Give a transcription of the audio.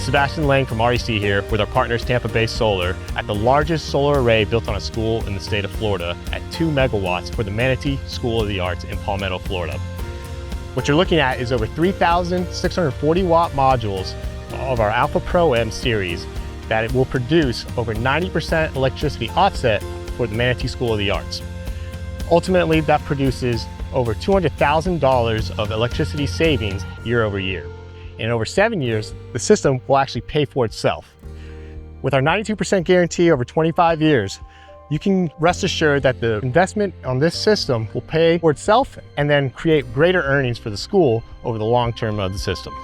Sebastian Lang from REC here with our partners Tampa Bay Solar at the largest solar array built on a school in the state of Florida at 2 megawatts for the Manatee School of the Arts in Palmetto, Florida. What you're looking at is over 3,640 watt modules of our Alpha Pro M series that it will produce over 90% electricity offset for the Manatee School of the Arts. Ultimately, that produces over $200,000 of electricity savings year over year. In over 7 years, the system will actually pay for itself. With our 92% guarantee over 25 years, you can rest assured that the investment on this system will pay for itself and then create greater earnings for the school over the long term of the system.